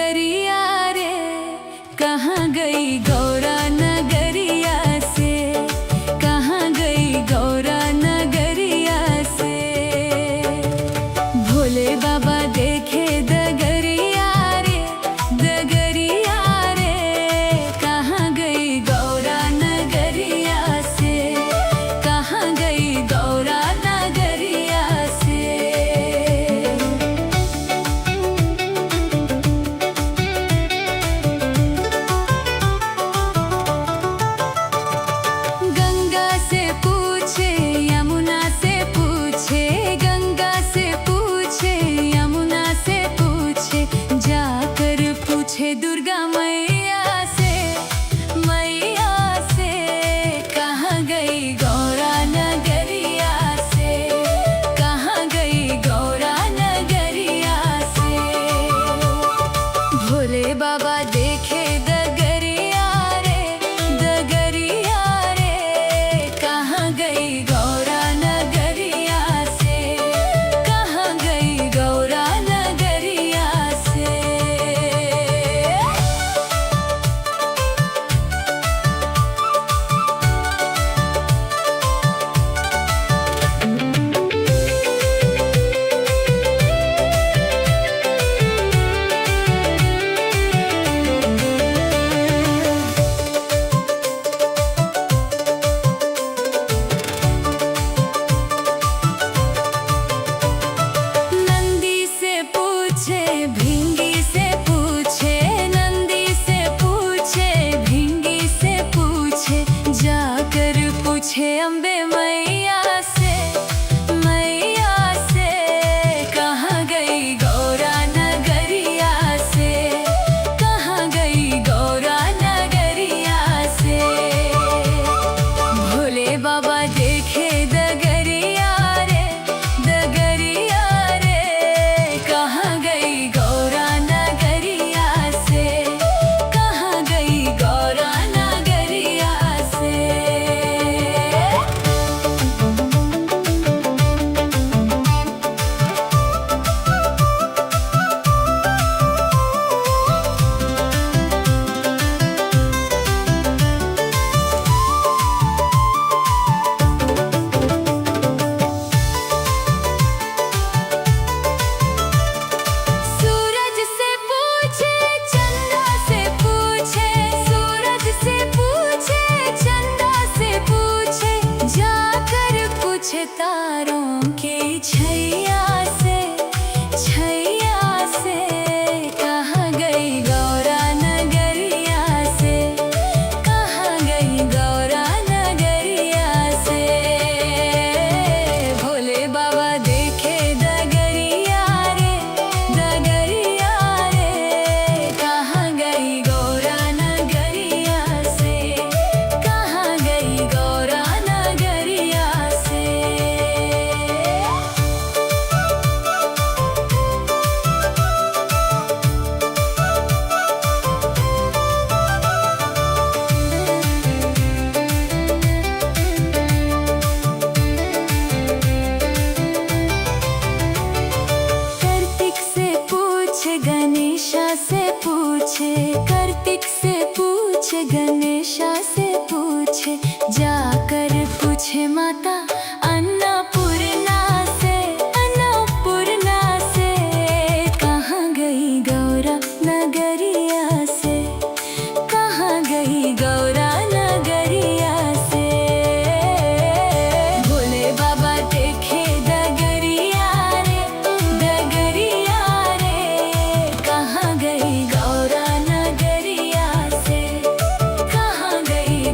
डगरिया रे, कहाँ गई गौरा नगरिया से, कहाँ गई गौरा नगरिया से। भोले बाबा देखे डगरिया रे, डगरिया रे, कहाँ गई गौरा नगरिया से, कहाँ गई गौरा नगरिया से। गंगा से पूछे, यमुना से पूछे, गंगा से पूछे, यमुना से पूछे, जाकर पूछे दुर्गा मैया से, मैया से, कहाँ गई गौरा नगरिया से, कहाँ गई गौरा नगरिया से। भोले बाबा देखे डगरिया रे, डगरिया रे, कहाँ गई गौरा नगरिया से, कहाँ गई गौरा नगरिया से। नंदी से पूछे, भिंगी से पूछे, नंदी से पूछे, भिंगी से पूछे, जाकर पूछे अम्बे मैया से, मैया से, कहाँ गई गौरा नगरिया से, कहाँ गई गौरा नगरिया से। भोले बाबा देखे डगरिया रे, डगरिया रे, कहाँ गई गौरा नगरिया से, कहाँ गई गौरा नगरिया से। सूरज से पूछे, चंदा से पूछे, सूरज से पूछे, चंदा से पूछे, जाकर पूछे तारों की छैया से, छैया से, कहाँ गई गौरा नगरिया से, कहाँ गई गौरा नगरिया से। भोले बाबा देखे डगरिया रे, डगरिया रे, कहाँ गई गौरा नगरिया से, कहाँ गई गौरा नगरिया से। कार्तिक से पूछे, गणेशा से पूछे, कार्तिक से पूछे, गणेशा से पूछे, जाकर पूछे माता अन्नपूर्णा से, अन्नपूर्णा से, कहाँ गई गौरा नगरिया से, कहाँ गई गौरा नगरिया से। भोले बाबा देखे डगरिया रे, डगरिया रे, कहाँ गई गौरा नगरिया से, कहाँ गई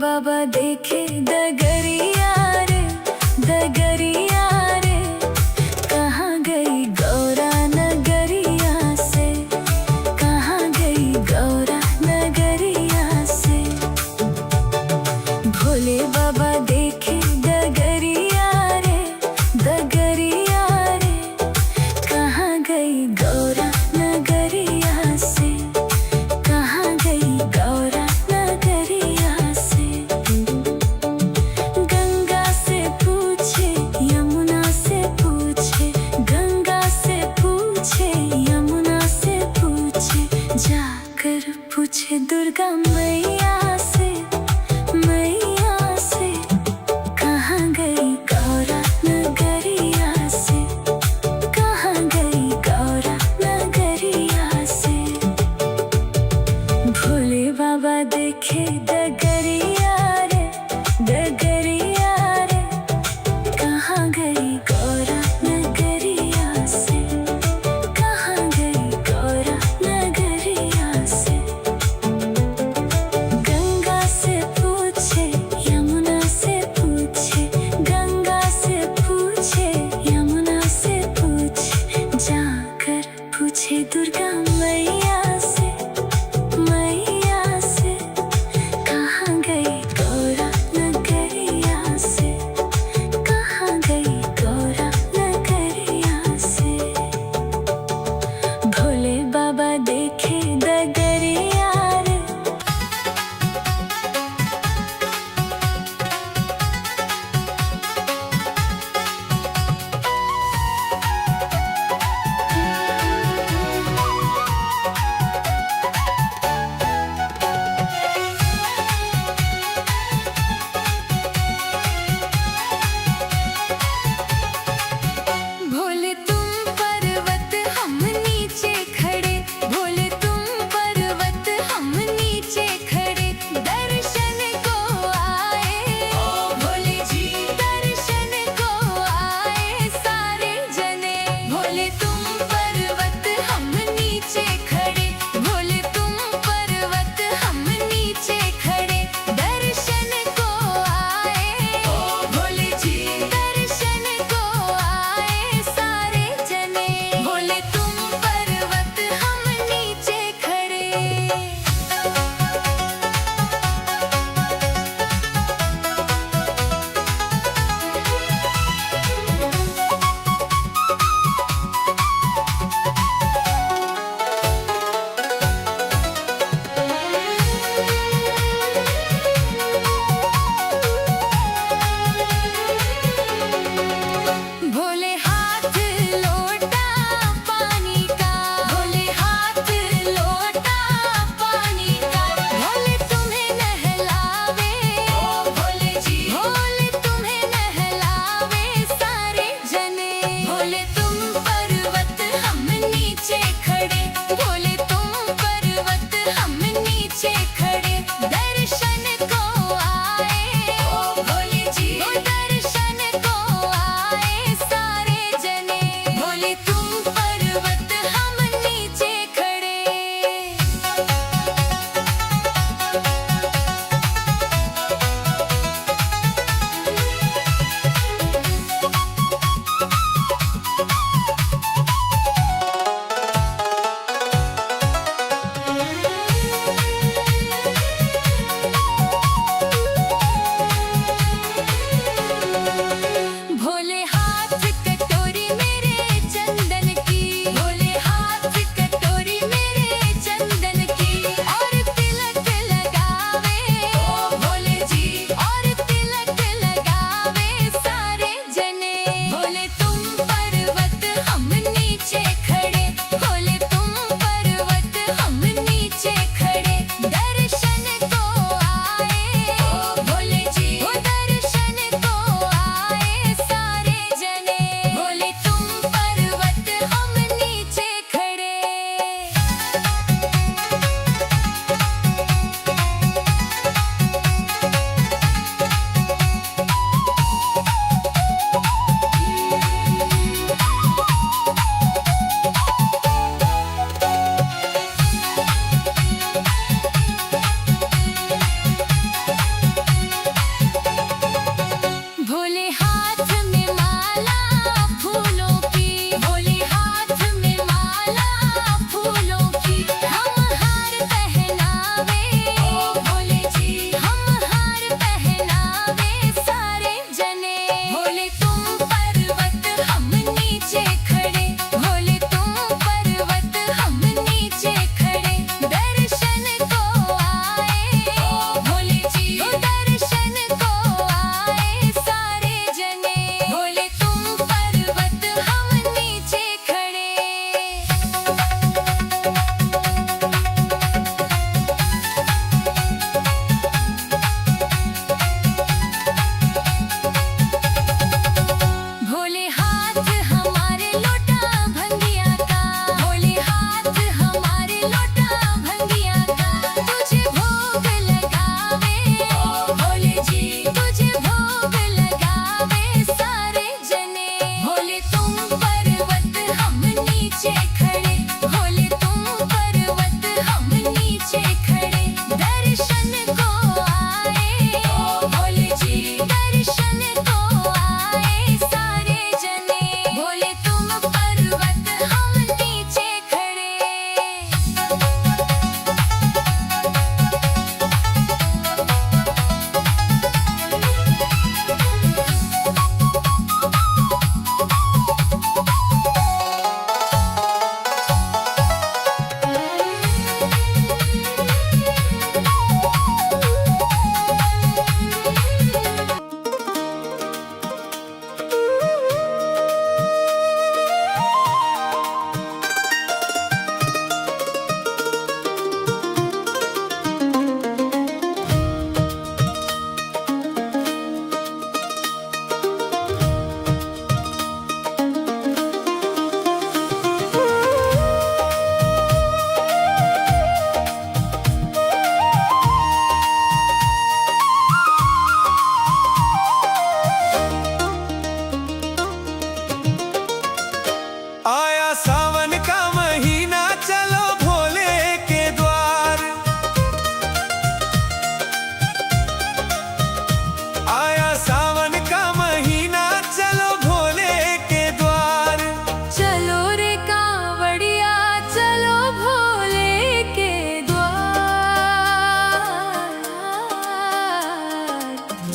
बाबा देखे डगरिया रे, डगरिया रे, कहाँ गई गौरा नगरिया से, कहाँ गई गौरा नगरिया से। भोले बाबा देखे डगरिया रे, डगरिया रे, कहाँ गई गौरा नगरिया से, कहाँ गई गौरा नगरिया से। गंगा से पूछे यमुना से पूछे, गंगा से पूछे यमुना से पूछे, जाकर पूछे दुर्गा मैया से, मैया से, कहाँ गई गौरा नगरिया से, कहाँ गई गौरा नगरिया से। भोले बाबा देखे डगरिया रे, डगरिया रे, कहाँ गई गौरा नगरिया से, कहाँ गई गौरा नगरिया से। गंगा से पूछे यमुना से पूछे, गंगा से पूछे यमुना से पूछे, जाकर पूछे दुर्गा मैया से, मैया से, कहाँ गई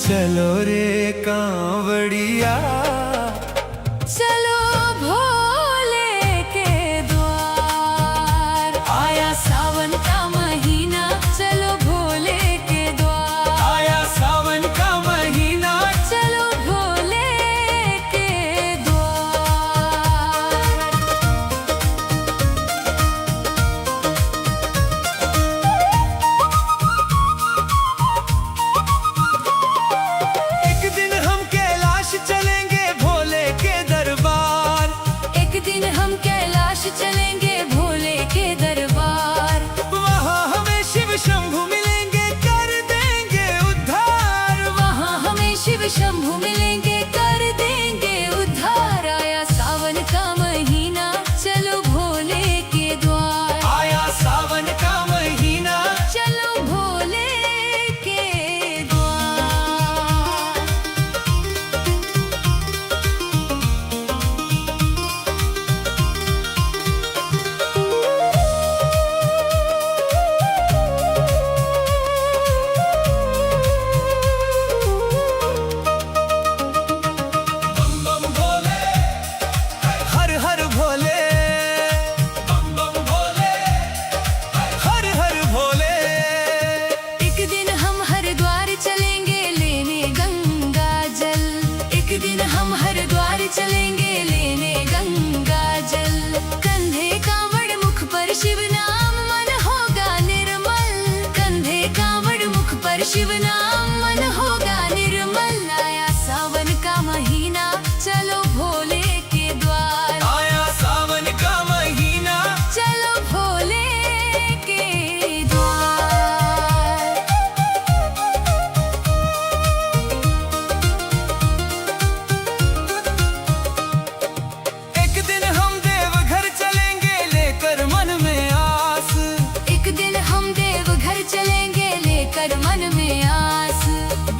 चलो रे कांवड़िया, चलो भोले के द्वार। आया सावन का महीना, चलो भोले के द्वार। आया सावन का महीना, चलो भोले के द्वार। एक दिन हम कैलाश चलेंगे भोले के दरबार। एक दिन हम कैलाश चलेंगे भोले के दरबार। वहाँ हमें शिव शंभु मिलेंगे, कर देंगे उद्धार। वहाँ हमें शिव शंभु मिलेंगे, कर देंगे उद्धार। आया सावन का महीना, चलो भोले के द्वार। आया सावन का महीना, चलो भोले के द्वार। बम बम भोले, हर हर भोले, बम बम भोले, हर हर भोले। एक दिन हम हरिद्वार चलेंगे लेने गंगा जल। एक दिन हम हरिद्वार चलेंगे लेने गंगा जल। कंधे कांवड़ मुख पर शिव नाम, मन होगा निर्मल। कंधे कांवड़ मुख पर शिव नाम, मन होगा निर्मल। आया सावन का महीना, चलो भोले के द्वार। आया सावन का महीना, चलो भोले के द्वार। एक दिन हम देवघर चलेंगे लेकर मन में आस। एक दिन हम देवघर चलेंगे लेकर मन में आस।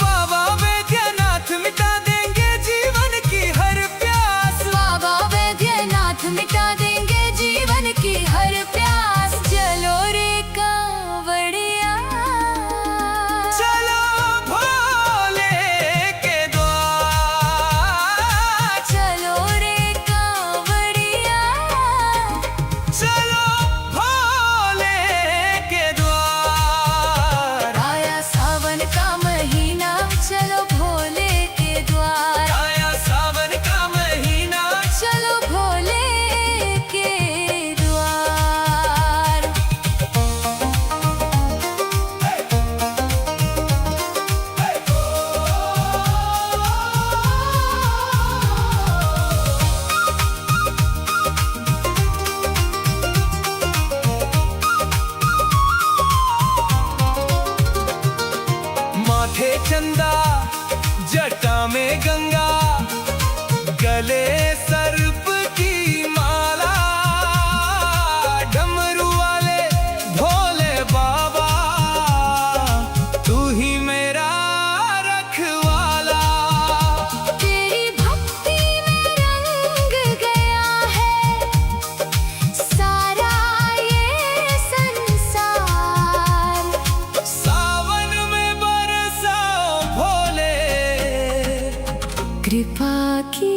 बाबा वैद्यनाथ मिटा देंगे जीवन की हर प्यास। बाबा वैद्यनाथ मिटा देंगे जीवन की हर प्यास। चलो रे कांवड़िया, चलो भोले के द्वार। चलो रे कांवड़िया। चलो भोले के द्वार। आया सावन का महीना, चलो भोले के द्वार। आया सावन का महीना, चलो भोले के द्वार। माथे चंदा, जटा में गंगा, गले सर्प की माला। डमरू वाले भोले बाबा, तू ही मेरा रखवाला। तेरी भक्ति में रंग गया है सारा ये संसार। सावन में बरसाओ भोले, कृपा की